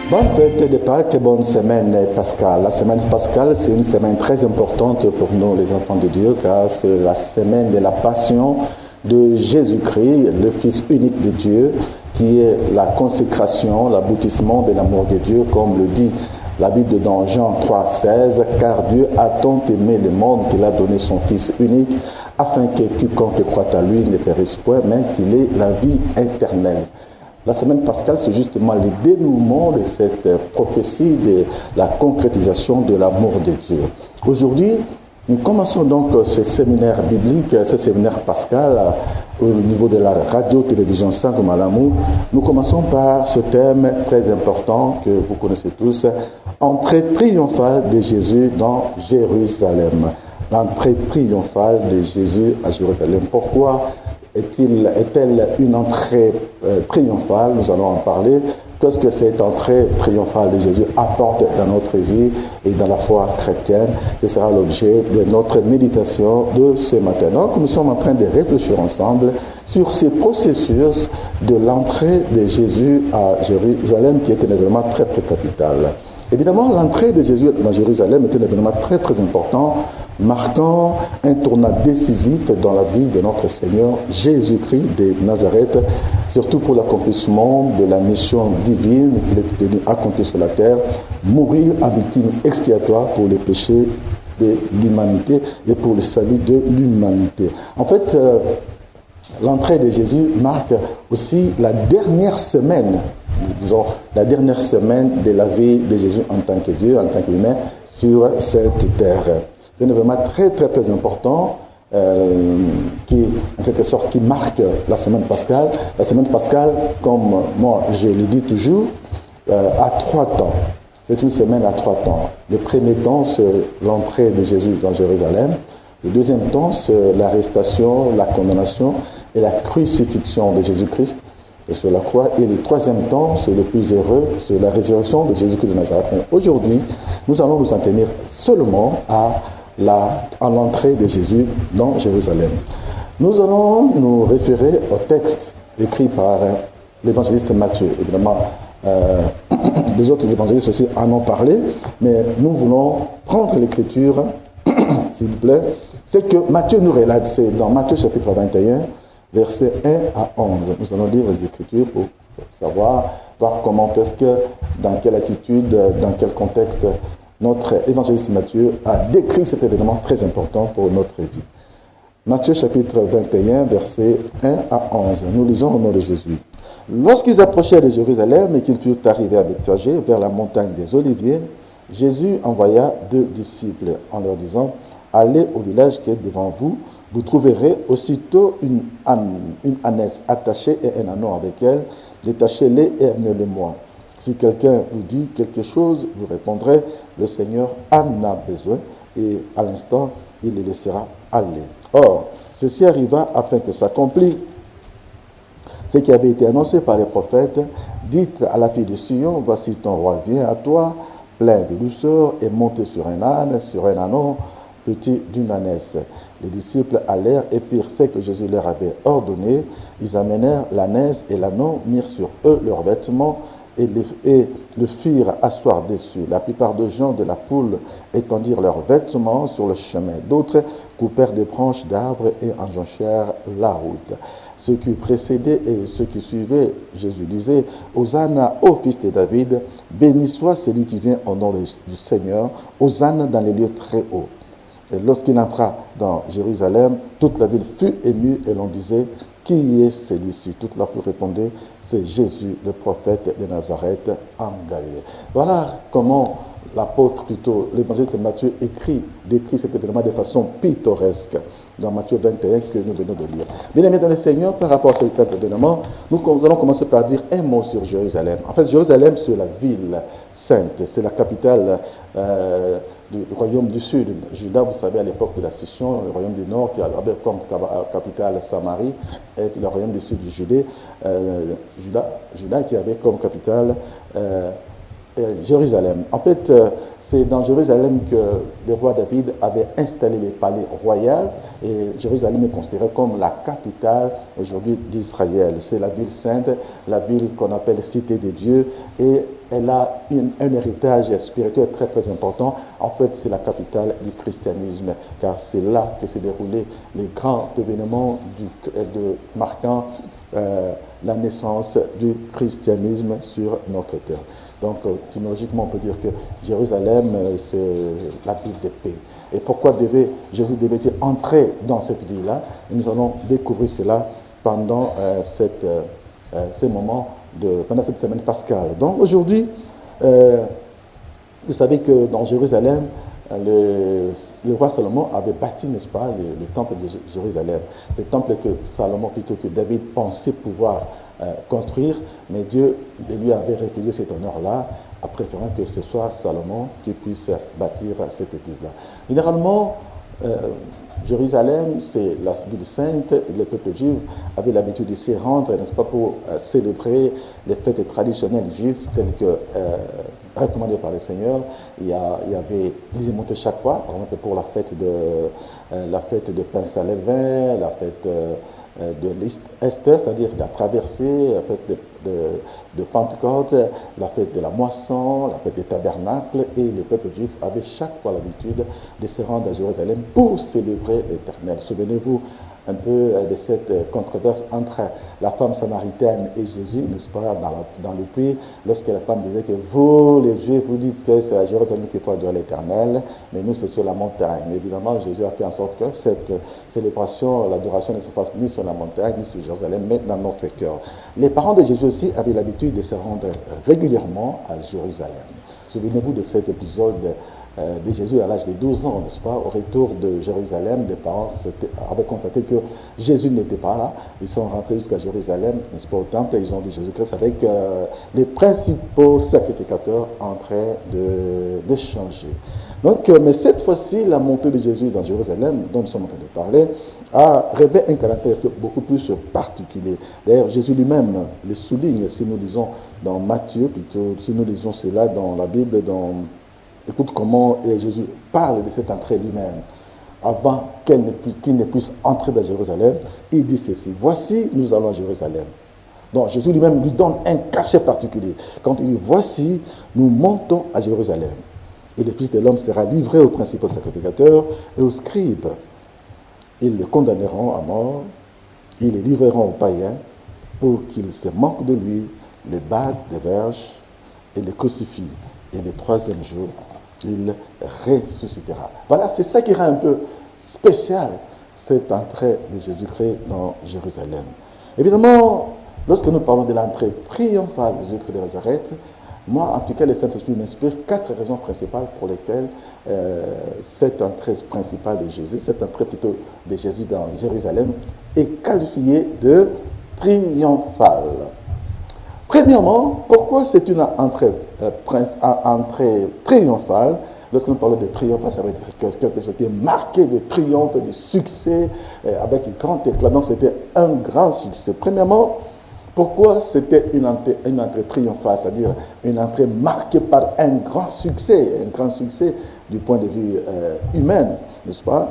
Bonne fête de Pâques, bonne semaine pascale. La semaine pascale, c'est une semaine très importante pour nous, les enfants de Dieu, car c'est la semaine de la passion de Jésus-Christ, le Fils unique de Dieu, qui est la consécration, l'aboutissement de l'amour de Dieu, comme le dit la Bible dans Jean 3,16, car Dieu a tant aimé le monde qu'il a donné son Fils unique, afin que quiconque croit à lui ne périsse point, mais qu'il ait la vie éternelle. La semaine pascale, c'est justement le dénouement de cette prophétie, de la concrétisation de l'amour de Dieu. Aujourd'hui, nous commençons donc ce séminaire biblique, ce séminaire pascal au niveau de la radio-télévision Saint-Malamu. Nous commençons par ce thème très important que vous connaissez tous, entrée triomphale de Jésus dans Jérusalem. L'entrée triomphale de Jésus à Jérusalem. Pourquoi est-elle une entrée triomphale? Nous allons en parler. Qu'est-ce que cette entrée triomphale de Jésus apporte dans notre vie et dans la foi chrétienne? Ce sera l'objet de notre méditation de ce matin. Donc, nous sommes en train de réfléchir ensemble sur ce processus de l'entrée de Jésus à Jérusalem, qui est un événement très, très capital. Évidemment, l'entrée de Jésus dans Jérusalem est un événement très, très important, marquant un tournant décisif dans la vie de notre Seigneur Jésus-Christ de Nazareth, surtout pour l'accomplissement de la mission divine qu'il est venu accomplir sur la terre, mourir en victime expiatoire pour les péchés de l'humanité et pour le salut de l'humanité. En fait, l'entrée de Jésus marque aussi la dernière semaine, disons, la dernière semaine de la vie de Jésus en tant que Dieu, en tant qu'humain, sur cette terre. C'est un événement très, très, très important qui, en quelque sorte, qui marque la semaine pascale. La semaine pascale, comme moi je le dis toujours, a 3 temps. C'est une semaine à 3 temps. Le premier temps, c'est l'entrée de Jésus dans Jérusalem. Le deuxième temps, c'est l'arrestation, la condamnation et la crucifixion de Jésus-Christ sur la croix. Et le troisième temps, c'est le plus heureux, c'est la résurrection de Jésus-Christ de Nazareth. Mais aujourd'hui, nous allons nous en tenir seulement à l'entrée de Jésus dans Jérusalem. Nous allons nous référer au texte écrit par l'évangéliste Matthieu. Évidemment, les autres évangélistes aussi en ont parlé, mais nous voulons prendre l'écriture, s'il vous plaît. C'est que Matthieu nous relate, c'est dans Matthieu chapitre 21, versets 1 à 11. Nous allons lire les Écritures pour savoir, voir comment est-ce que, dans quelle attitude, dans quel contexte, notre évangéliste Matthieu a décrit cet événement très important pour notre vie. Matthieu chapitre 21, versets 1 à 11. Nous lisons au nom de Jésus. Lorsqu'ils approchèrent de Jérusalem et qu'ils furent arrivés à Bethphagée, vers la montagne des Oliviers, Jésus envoya 2 disciples en leur disant, « Allez au village qui est devant vous, vous trouverez aussitôt une ânesse attachée et un ânon avec elle. Détachez-les et amenez-les-moi. Si quelqu'un vous dit quelque chose, vous répondrez, le Seigneur en a besoin, et à l'instant, il les laissera aller. » Or, ceci arriva afin que s'accomplisse ce qui avait été annoncé par les prophètes. Dites à la fille de Sion, voici ton roi vient à toi, plein de douceur, et monté sur un âne, sur un ânon, petit d'une ânesse. Les disciples allèrent et firent ce que Jésus leur avait ordonné. Ils amenèrent l'ânesse et l'ânon, mirent sur eux leurs vêtements et le firent asseoir dessus. La plupart des gens de la foule étendirent leurs vêtements sur le chemin. D'autres coupèrent des branches d'arbres et enjonchèrent la route. Ceux qui précédaient et ceux qui suivaient, Jésus disait, « Hosanna au fils de David, béni soit celui qui vient au nom du Seigneur, Hosanna dans les lieux très hauts. » Et lorsqu'il entra dans Jérusalem, toute la ville fut émue et l'on disait, « Qui est celui-ci » Toute la foule répondait, « C'est Jésus, le prophète de Nazareth en Galilée. » Voilà comment l'apôtre, plutôt l'évangéliste Matthieu, décrit cet événement de façon pittoresque dans Matthieu 21 que nous venons de lire. Bien-aimés dans le Seigneur, par rapport à cet événement, nous allons commencer par dire un mot sur Jérusalem. En fait, Jérusalem, c'est la ville sainte, c'est la capitale du royaume du Sud. Juda, vous savez, à l'époque de la scission, le royaume du Nord qui avait comme capitale Samarie, et le royaume du Sud du Judée, Juda qui avait comme capitale Jérusalem. En fait, c'est dans Jérusalem que le roi David avait installé les palais royaux et Jérusalem est considérée comme la capitale aujourd'hui d'Israël. C'est la ville sainte, la ville qu'on appelle cité des dieux et elle a un héritage spirituel très très important. En fait, c'est la capitale du christianisme car c'est là que s'est déroulé les grands événements marquant la naissance du christianisme sur notre terre. Donc, étymologiquement, on peut dire que Jérusalem, c'est la ville de paix. Et pourquoi Jésus devait-il entrer dans cette ville-là? Nous allons découvrir cela pendant ces moments, pendant cette semaine pascale. Donc, aujourd'hui, vous savez que dans Jérusalem, le roi Salomon avait bâti, n'est-ce pas, le temple de Jérusalem. C'est le temple que Salomon, plutôt que David, pensait pouvoir construire, mais Dieu lui avait refusé cet honneur-là, en préférant que ce soit Salomon qui puisse bâtir cette église-là. Généralement, Jérusalem, c'est la ville sainte, le peuple juif avait l'habitude de s'y rendre, n'est-ce pas, pour célébrer les fêtes traditionnelles juives telles que recommandées par le Seigneur. Il y avait, ils y montaient chaque fois, par exemple pour la fête de Pâques-Saint-Lévin, la fête de l'Esther, c'est-à-dire la traversée, la fête de Pentecôte, la fête de la moisson, la fête des tabernacles, et le peuple juif avait chaque fois l'habitude de se rendre à Jérusalem pour célébrer l'Éternel. Souvenez-vous un peu de cette controverse entre la femme samaritaine et Jésus, n'est-ce pas, dans le puits, lorsque la femme disait que vous, les Juifs, vous dites que c'est à Jérusalem qu'il faut adorer l'Éternel, mais nous, c'est sur la montagne. Mais évidemment, Jésus a fait en sorte que cette célébration, l'adoration ne se fasse ni sur la montagne, ni sur Jérusalem, mais dans notre cœur. Les parents de Jésus aussi avaient l'habitude de se rendre régulièrement à Jérusalem. Souvenez-vous de cet épisode de Jésus à l'âge de 12 ans, n'est-ce pas? Au retour de Jérusalem, les parents avaient constaté que Jésus n'était pas là. Ils sont rentrés jusqu'à Jérusalem, n'est-ce pas, au temple, et ils ont vu Jésus-Christ avec les principaux sacrificateurs en train de changer. Donc, mais cette fois-ci, la montée de Jésus dans Jérusalem, dont nous sommes en train de parler, a revêt un caractère beaucoup plus particulier. D'ailleurs, Jésus lui-même le souligne, si nous lisons dans Matthieu, plutôt, si nous lisons cela dans la Bible, écoute comment Jésus parle de cette entrée lui-même. Avant qu'il ne puisse entrer dans Jérusalem, il dit ceci: voici, nous allons à Jérusalem. Donc Jésus lui-même lui donne un cachet particulier. Quand il dit voici, nous montons à Jérusalem. Et le Fils de l'homme sera livré aux principaux sacrificateurs et aux scribes. Ils le condamneront à mort, ils le livreront aux païens pour qu'ils se moquent de lui, le battent des verges et le crucifient. Et le troisième jour, il ressuscitera. Voilà, c'est ça qui rend un peu spécial cette entrée de Jésus-Christ dans Jérusalem. Évidemment, lorsque nous parlons de l'entrée triomphale de Jésus-Christ de Nazareth, moi, en tout cas, le Saint-Esprit m'inspire 4 raisons principales pour lesquelles cette entrée principale de Jésus, cette entrée plutôt de Jésus dans Jérusalem, est qualifiée de triomphale. Premièrement, pourquoi c'est une entrée triomphale? Lorsque nous parlons de triomphe, ça veut dire quelque chose qui est marqué de triomphe, de succès, avec un grand éclat. Donc c'était un grand succès. Premièrement, pourquoi c'était une entrée triomphale, c'est-à-dire une entrée marquée par un grand succès du point de vue humain, n'est-ce pas?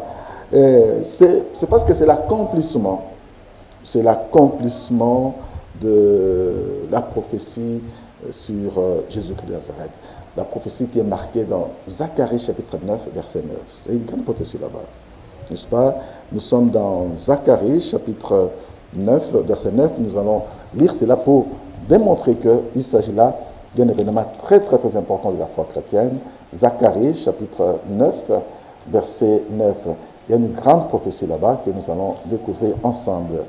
C'est parce que c'est l'accomplissement de la prophétie sur Jésus-Christ de Nazareth. La prophétie qui est marquée dans Zacharie chapitre 9, verset 9. C'est une grande prophétie là-bas, n'est-ce pas? Nous sommes dans Zacharie chapitre 9, verset 9. Nous allons lire cela pour démontrer qu'il s'agit là d'un événement très, très, très important de la foi chrétienne. Zacharie chapitre 9, verset 9. Il y a une grande prophétie là-bas que nous allons découvrir ensemble.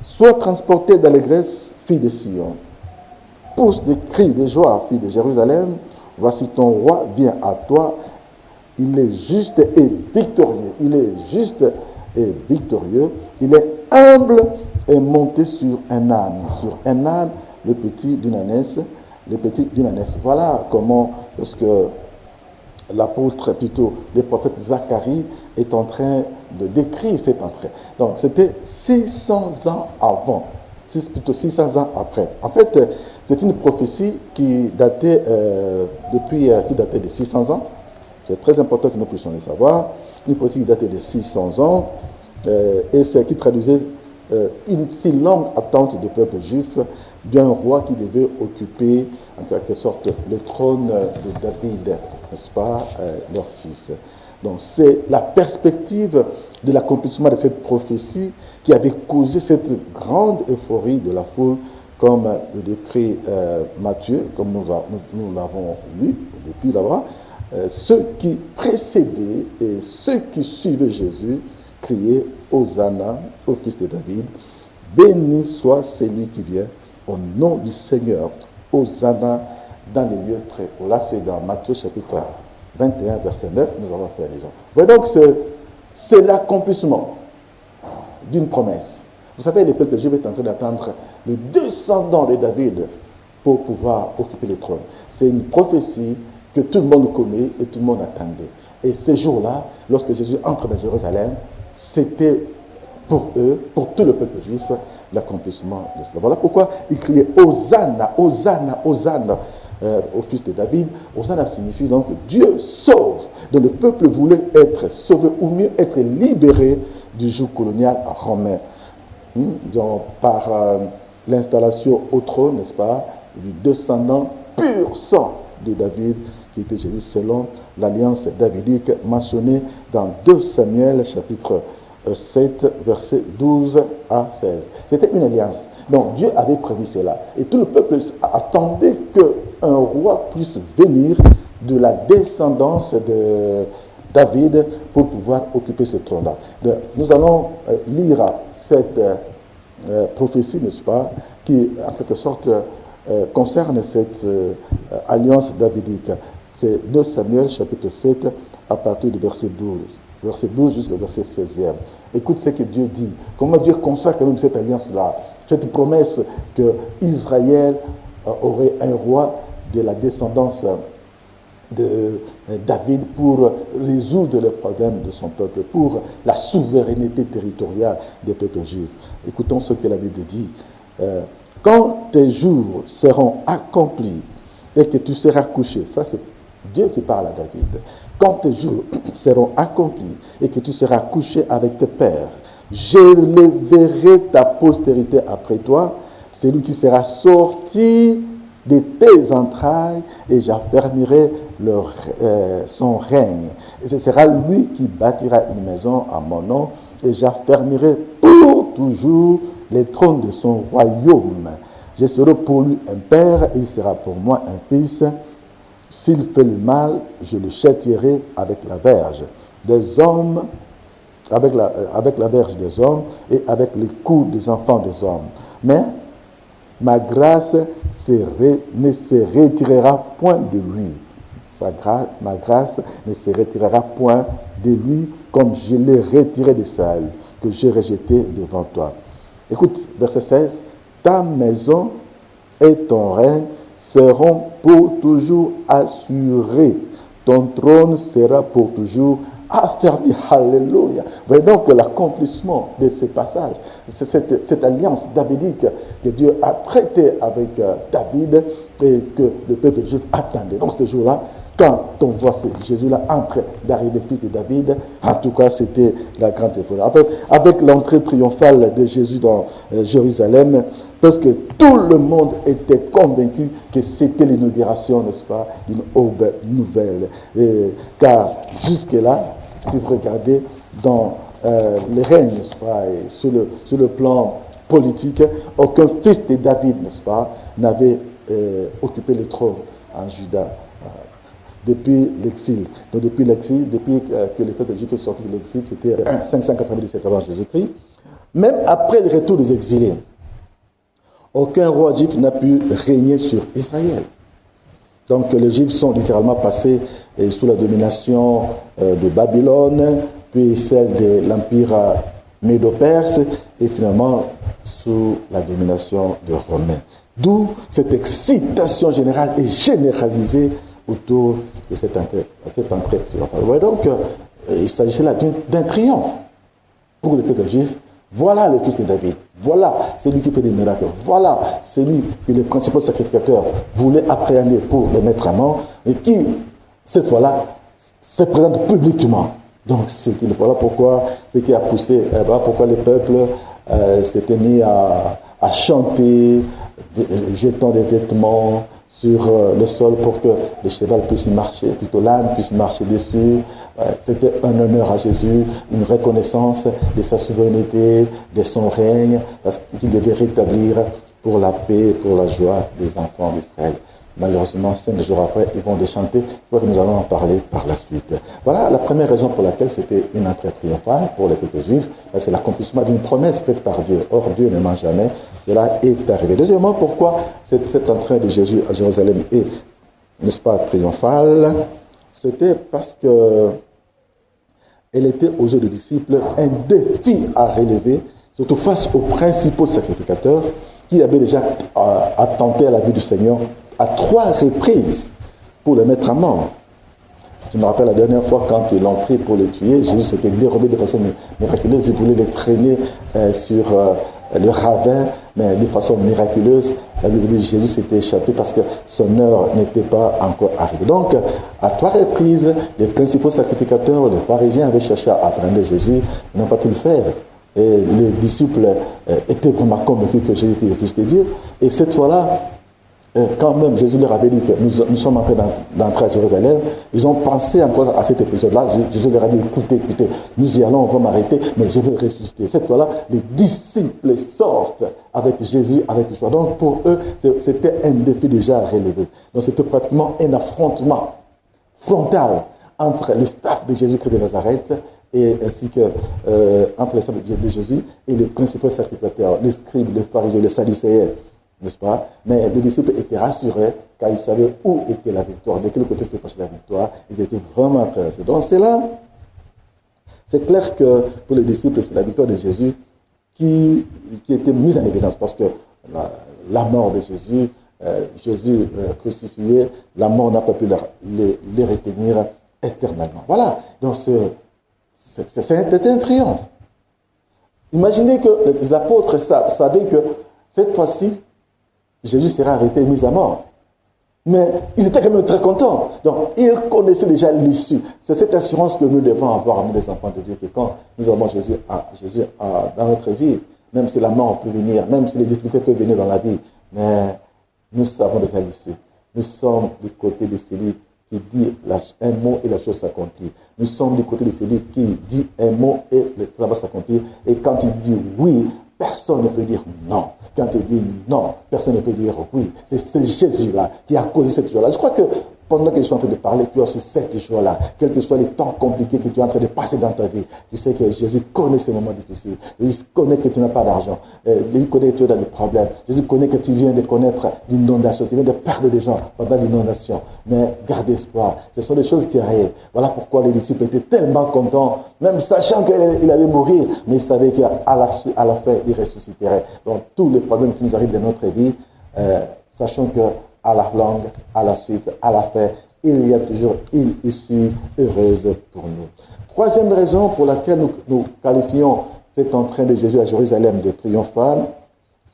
Sois transporté d'allégresse, fille de Sion. Pousse des cris de joie, fille de Jérusalem. Voici ton roi vient à toi. Il est juste et victorieux. Il est juste et victorieux. Il est humble et monté sur un âne. Sur un âne, le petit d'une ânesse. Le petit d'une ânesse. Voilà comment, lorsque l'apôtre, plutôt le prophète Zacharie, est en train de décrire cette entrée. Donc, c'était 600 ans avant, plutôt 600 ans après. En fait, C'est une prophétie qui datait, qui datait de 600 ans. C'est très important que nous puissions le savoir. Une prophétie qui datait de 600 ans et c'est qui traduisait une si longue attente du peuple juif d'un roi qui devait occuper en quelque sorte le trône de David, n'est-ce pas, leur fils. Donc c'est la perspective de l'accomplissement de cette prophétie qui avait causé cette grande euphorie de la foule, comme le décrit Matthieu, comme nous l'avons lu depuis là-bas. Ceux qui précédaient et ceux qui suivaient Jésus criaient Hosanna au fils de David, béni soit celui qui vient au nom du Seigneur, Hosanna dans les lieux très hauts. Là, c'est dans Matthieu chapitre 21, verset 9, nous allons faire les gens. Voyez donc, c'est l'accomplissement d'une promesse. Vous savez, le peuple juif est en train d'attendre le descendant de David pour pouvoir occuper le trône. C'est une prophétie que tout le monde connaît et tout le monde attendait. Et ces jours-là, lorsque Jésus entre dans Jérusalem, c'était pour eux, pour tout le peuple juif, l'accomplissement de cela. Voilà pourquoi il criait Hosanna, Hosanna, Hosanna au fils de David. Hosanna signifie donc Dieu sauve. Donc le peuple voulait être sauvé, ou mieux être libéré du joug colonial romain. Donc, par l'installation au trône, n'est-ce pas, du descendant pur sang de David, qui était Jésus, selon l'alliance davidique mentionnée dans 2 Samuel, chapitre 7, versets 12 à 16. C'était une alliance. Donc, Dieu avait prévu cela. Et tout le peuple attendait qu'un roi puisse venir de la descendance de David pour pouvoir occuper ce trône-là. Nous allons lire cette prophétie, n'est-ce pas, qui, en quelque sorte, concerne cette alliance davidique. C'est 2 Samuel, chapitre 7, à partir du verset 12. Verset 12 jusqu'au verset 16e. Écoute ce que Dieu dit. Comment Dieu conçoit quand même cette alliance-là. Cette promesse que Israël aurait un roi de la descendance de David pour résoudre les problèmes de son peuple, pour la souveraineté territoriale des peuples juifs. Écoutons ce que la Bible dit. Quand tes jours seront accomplis et que tu seras couché, ça c'est Dieu qui parle à David. Quand tes jours seront accomplis et que tu seras couché avec tes pères, j'élèverai ta postérité après toi, celui qui sera sorti de tes entrailles, et j'affermirai son règne. Et ce sera lui qui bâtira une maison à mon nom, et j'affermirai pour toujours les trônes de son royaume. Je serai pour lui un père, et il sera pour moi un fils. S'il fait le mal, je le châtierai avec la verge des hommes, avec la verge des hommes et avec les coups des enfants des hommes. Mais ma grâce ne se retirera point de lui. Ma grâce ne se retirera point de lui comme je l'ai retiré de Saül, que j'ai rejeté devant toi. Écoute, verset 16. Ta maison et ton règne seront pour toujours assurés. Ton trône sera pour toujours affermi. Alléluia. Vous voyez donc l'accomplissement de ces passages, c'est cette alliance davidique que Dieu a traitée avec David et que le peuple juif attendait. Donc ce jour-là, quand on voit Jésus-là entrer d'arriver fils de David, en tout cas c'était la grande euphorie. Avec l'entrée triomphale de Jésus dans Jérusalem, parce que tout le monde était convaincu que c'était l'inauguration, n'est-ce pas, d'une aube nouvelle. Car jusque-là, si vous regardez dans les règnes, n'est-ce pas, et sur le plan politique, aucun fils de David, n'est-ce pas, n'avait occupé le trône en Juda depuis l'exil. Donc depuis l'exil, depuis que le peuple juif est sorti de l'exil, c'était 597 avant Jésus-Christ. Même après le retour des exilés, aucun roi juif n'a pu régner sur Israël. Donc les Juifs sont littéralement passés sous la domination de Babylone, puis celle de l'Empire médo-perse, et finalement sous la domination des Romains. D'où cette excitation générale et généralisée autour de cette entrée triomphale. Vous voyez donc, il s'agissait là d'un triomphe pour le peuple juif. Voilà le fils de David. Voilà celui qui fait des miracles. Voilà celui que les principaux sacrificateurs voulaient appréhender pour le mettre à mort et qui, cette fois-là, se présente publiquement. Donc, voilà pourquoi ce qui a poussé, voilà pourquoi les peuples s'étaient mis à chanter, jetant des vêtements sur le sol pour que le cheval puisse y marcher, plutôt l'âne puisse marcher dessus. C'était un honneur à Jésus, une reconnaissance de sa souveraineté, de son règne, parce qu'il devait rétablir pour la paix et pour la joie des enfants d'Israël. Malheureusement, 5 jours après, ils vont déchanter, que nous allons en parler par la suite. Voilà la première raison pour laquelle c'était une entrée triomphale pour les peuples juifs, c'est l'accomplissement d'une promesse faite par Dieu. Or, Dieu ne ment jamais, cela est arrivé. Deuxièmement, pourquoi cette entrée de Jésus à Jérusalem est, n'est-ce pas, triomphale? C'était parce que elle était aux yeux des disciples un défi à relever, surtout face aux principaux sacrificateurs qui avaient déjà attenté à la vie du Seigneur à 3 reprises pour le mettre à mort. Je me rappelle la dernière fois quand ils l'ont pris pour le tuer, Jésus s'était dérobé de façon miraculeuse, il voulait les traîner sur le ravin, mais de façon miraculeuse. La Bible dit que Jésus s'était échappé parce que son heure n'était pas encore arrivée. Donc, à 3 reprises, les principaux sacrificateurs, les pharisiens avaient cherché à apprendre Jésus, ils n'ont pas pu le faire. Et les disciples étaient vraiment convaincus que Jésus était le Fils de Dieu. Et cette fois-là, quand même Jésus leur avait dit que nous sommes en train d'entrer à Jérusalem, ils ont pensé encore à cet épisode-là. Jésus leur a dit, écoutez, nous y allons, on va m'arrêter, mais je vais ressusciter. Cette fois-là, les disciples sortent avec Jésus, avec l'histoire. Donc pour eux, c'était un défi déjà à relever. Donc c'était pratiquement un affrontement frontal entre le staff de Jésus-Christ de Nazareth et ainsi que entre les staff de Jésus et les principaux sacrificateurs, les scribes, les pharisiens, les sadducéens. N'est-ce pas? Mais les disciples étaient rassurés car ils savaient où était la victoire, de quel côté se passait la victoire. Ils étaient vraiment très rassurés. Donc c'est là, c'est clair que pour les disciples, c'est la victoire de Jésus qui était mise en évidence parce que la mort de Jésus, Jésus crucifié, la mort n'a pas pu les retenir éternellement. Voilà, donc c'était un triomphe. Imaginez que les apôtres savaient que cette fois-ci, Jésus sera arrêté et mis à mort. Mais ils étaient quand même très contents. Donc, ils connaissaient déjà l'issue. C'est cette assurance que nous devons avoir, nous les enfants de Dieu, que quand nous avons Jésus dans notre vie, même si la mort peut venir, même si les difficultés peuvent venir dans la vie, mais nous savons déjà l'issue. Nous sommes du côté de celui qui dit un mot et la chose s'accomplit. Nous sommes du côté de celui qui dit un mot et cela va s'accomplir. Et quand il dit oui, personne ne peut dire non. Quand il dit non, personne ne peut dire oui. C'est ce Jésus-là qui a causé cette joie-là. Je crois que pendant que je suis en train de parler, tu as aussi cette joie-là. Quels que soient les temps compliqués que tu es en train de passer dans ta vie, tu sais que Jésus connaît ces moments difficiles. Jésus connaît que tu n'as pas d'argent. Jésus connaît que tu as des problèmes. Jésus connaît que tu viens de connaître l'inondation, tu viens de perdre des gens pendant l'inondation. Mais garde espoir. Ce sont des choses qui arrivent. Voilà pourquoi les disciples étaient tellement contents, même sachant qu'il allait mourir, mais ils savaient qu'à la fin, il ressusciterait. Donc, tous les problèmes qui nous arrivent dans notre vie, sachant que à la longue, à la suite, à la fin, il y a toujours une issue heureuse pour nous. Troisième raison pour laquelle nous qualifions cette entrée de Jésus à Jérusalem de triomphale,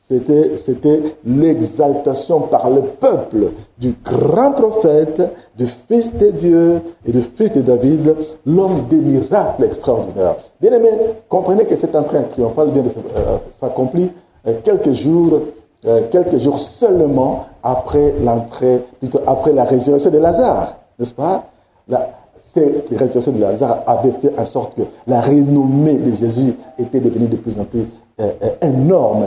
c'était l'exaltation par le peuple du grand prophète, du Fils de Dieu et du Fils de David, l'homme des miracles extraordinaires. Bien aimés, comprenez que cette entrée triomphale vient de s'accomplir quelques jours seulement après après la résurrection de Lazare, n'est-ce pas? Cette résurrection de Lazare avait fait en sorte que la renommée de Jésus était devenue de plus en plus énorme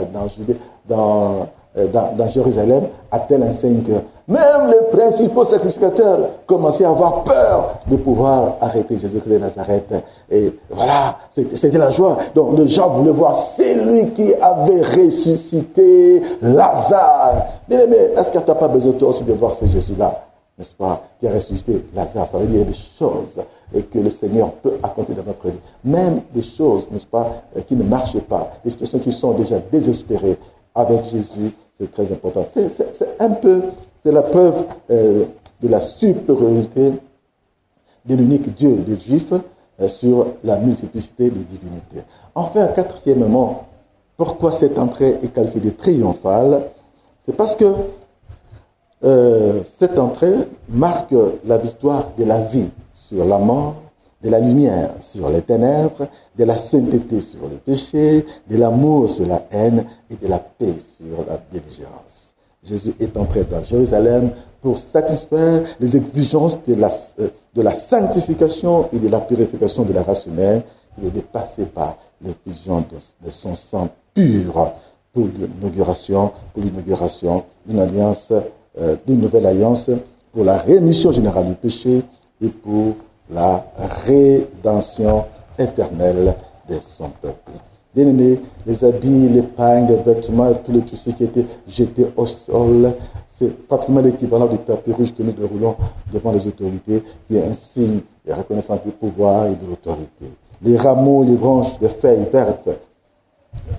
dans Jérusalem, à telle enseigne que même les principaux sacrificateurs commençaient à avoir peur de pouvoir arrêter Jésus-Christ de Nazareth. Et voilà, c'était la joie. Donc les gens voulaient voir celui qui avait ressuscité Lazare. Bien aimé, est-ce que tu n'as pas besoin toi aussi de voir ce Jésus-là, n'est-ce pas, qui a ressuscité Lazare? Ça veut dire des choses et que le Seigneur peut accomplir dans notre vie. Même des choses, n'est-ce pas, qui ne marchent pas, des situations qui sont déjà désespérées. Avec Jésus, c'est très important. C'est la preuve de la supériorité de l'unique Dieu des Juifs sur la multiplicité des divinités. Enfin, quatrièmement, Pourquoi cette entrée est qualifiée de triomphale? C'est parce que cette entrée marque la victoire de la vie sur la mort, de la lumière sur les ténèbres, de la sainteté sur le péché, de l'amour sur la haine et de la paix sur la belligérance. Jésus est entré dans Jérusalem pour satisfaire les exigences de la sanctification et de la purification de la race humaine. Il est dépassé par l'effusion de son sang pur pour l'inauguration d'une alliance, d'une nouvelle alliance, pour la rémission générale du péché et pour la rédemption éternelle de son peuple. Bien-aimés, les habits, les pagnes, les vêtements, tout ce qui était jeté au sol, c'est pratiquement l'équivalent du tapis rouge que nous déroulons devant les autorités, qui est un signe de reconnaissance du pouvoir et de l'autorité. Les rameaux, les branches, les feuilles vertes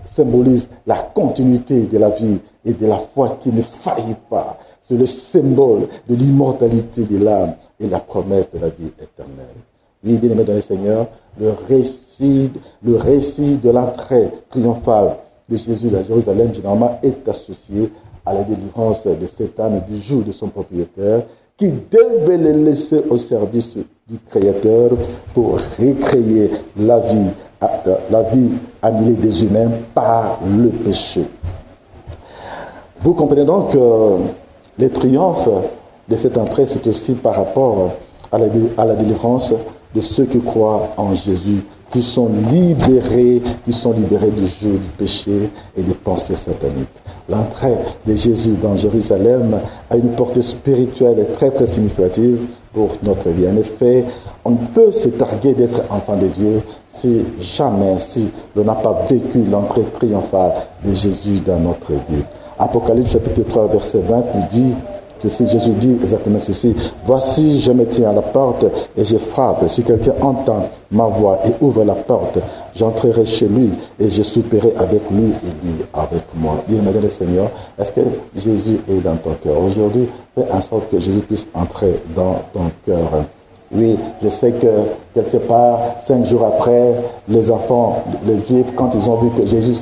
symbolisent la continuité de la vie et de la foi qui ne faillit pas. C'est le symbole de l'immortalité de l'âme et la promesse de la vie éternelle. Oui, bien-aimés dans le Seigneur, le récit de l'entrée triomphale de Jésus à Jérusalem, généralement, est associé à la délivrance de cette âme du joug de son propriétaire, qui devait le laisser au service du Créateur pour recréer la vie annihilée des humains par le péché. Vous comprenez donc que les triomphes de cette entrée, c'est aussi par rapport à la délivrance de ceux qui croient en Jésus, qui sont libérés du joug du péché et des pensées sataniques. L'entrée de Jésus dans Jérusalem a une portée spirituelle très très significative pour notre vie. En effet, on ne peut se targuer d'être enfant de Dieu si l'on n'a pas vécu l'entrée triomphale de Jésus dans notre vie. Apocalypse chapitre 3 verset 20 nous dit ceci, Jésus dit exactement ceci: voici, je me tiens à la porte et je frappe. Si quelqu'un entend ma voix et ouvre la porte, j'entrerai chez lui et je souperai avec lui et lui avec moi. Bien-aimé le Seigneur, est-ce que Jésus est dans ton cœur? Aujourd'hui, fais en sorte que Jésus puisse entrer dans ton cœur. Oui, je sais que quelque part, 5 jours après, les enfants, les Juifs, quand ils ont vu que Jésus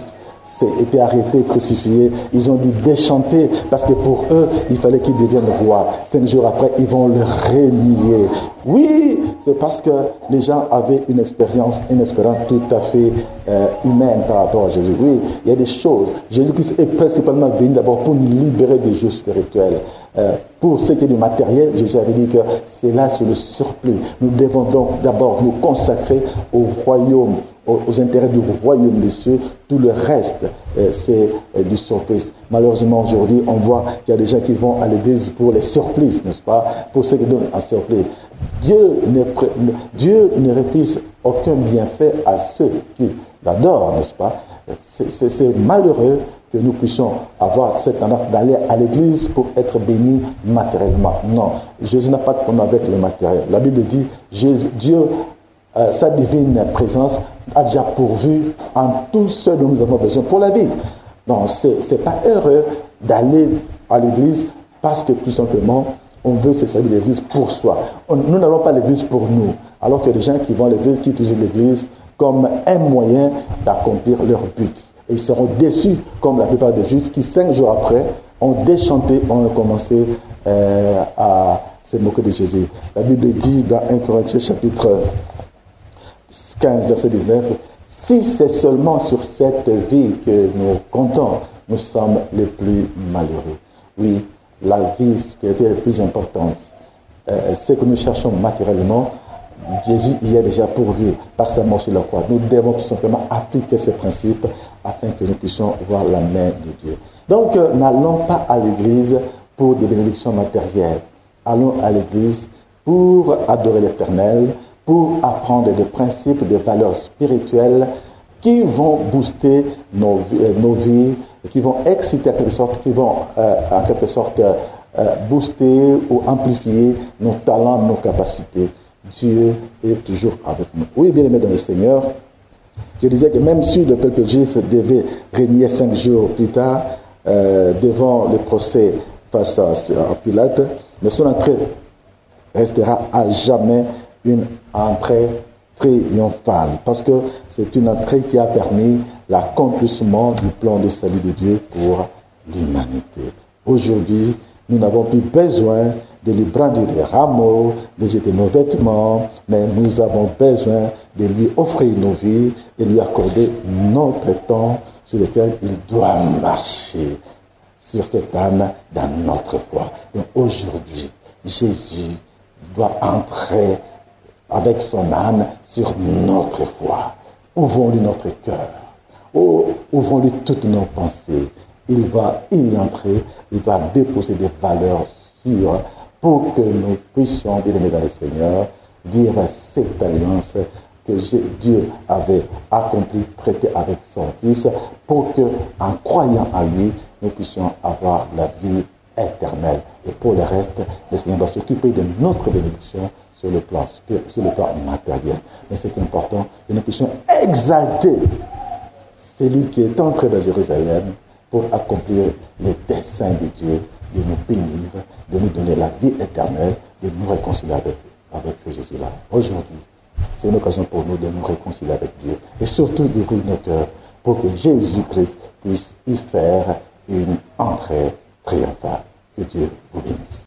était arrêté, crucifié, ils ont dû déchanter parce que pour eux, il fallait qu'il devienne roi. 5 jours après, ils vont le renier. Oui, c'est parce que les gens avaient une expérience tout à fait humaine par rapport à Jésus. Oui, il y a des choses. Jésus-Christ est principalement venu d'abord pour nous libérer des jeux spirituels. Pour ce qui est du matériel, Jésus avait dit que c'est là sur le surplus. Nous devons donc d'abord nous consacrer au royaume, aux intérêts du royaume des cieux. Tout le reste, c'est du surplus. Malheureusement, aujourd'hui, on voit qu'il y a des gens qui vont à l'église pour les surplus, n'est-ce pas? Pour ceux qui donnent un surplus. Dieu ne refuse aucun bienfait à ceux qui l'adorent, n'est-ce pas? C'est malheureux que nous puissions avoir cette tendance d'aller à l'église pour être bénis matériellement. Non, Jésus n'a pas de problème avec le matériel. La Bible dit, Dieu, sa divine présence a déjà pourvu en tout ce dont nous avons besoin pour la vie. Non, c'est pas heureux d'aller à l'église parce que tout simplement, on veut se servir de l'église pour soi. Nous n'allons pas à l'église pour nous, alors que les gens qui vont à l'église, qui utilisent l'église comme un moyen d'accomplir leur but. Et ils seront déçus, comme la plupart des Juifs, qui 5 jours après ont déchanté, ont commencé à se moquer de Jésus. La Bible dit dans 1 Corinthiens chapitre 15, verset 19, « Si c'est seulement sur cette vie que nous comptons, nous sommes les plus malheureux. » Oui, la vie spirituelle est plus importante. Ce que nous cherchons matériellement, Jésus y a déjà pourvu par sa mort sur la croix. Nous devons tout simplement appliquer ces principes afin que nous puissions voir la main de Dieu. Donc, n'allons pas à l'église pour des bénédictions matérielles. Allons à l'église pour adorer l'Éternel, pour apprendre des principes, des valeurs spirituelles qui vont booster nos vies, qui vont exciter en quelque sorte, qui vont en quelque sorte booster ou amplifier nos talents, nos capacités. Dieu est toujours avec nous. Oui, bien aimé dans le Seigneur, je disais que même si le peuple juif devait régner 5 jours plus tard devant le procès face à Pilate, mais son entrée restera à jamais une entrée triomphale, parce que c'est une entrée qui a permis l'accomplissement du plan de salut de Dieu pour l'humanité. Aujourd'hui, nous n'avons plus besoin de lui brandir des rameaux, de jeter nos vêtements, mais nous avons besoin de lui offrir nos vies et lui accorder notre temps sur lequel il doit marcher sur cette âne dans notre foi. Donc aujourd'hui, Jésus doit entrer avec son âne sur notre foi. Ouvrons-lui notre cœur. Ouvrons-lui toutes nos pensées. Il va y entrer, il va déposer des valeurs sûres pour que nous puissions, bien-aimés dans le Seigneur, vivre cette alliance que Dieu avait accomplie, traitée avec son Fils, pour que, en croyant en lui, nous puissions avoir la vie éternelle. Et pour le reste, le Seigneur va s'occuper de notre bénédiction sur le plan matériel. Mais c'est important que nous puissions exalter celui qui est entré dans Jérusalem pour accomplir les desseins de Dieu, de nous bénir, de nous donner la vie éternelle, de nous réconcilier avec ce Jésus-là. Aujourd'hui, c'est une occasion pour nous de nous réconcilier avec Dieu et surtout d'ouvrir nos cœurs pour que Jésus-Christ puisse y faire une entrée triomphale. Que Dieu vous bénisse.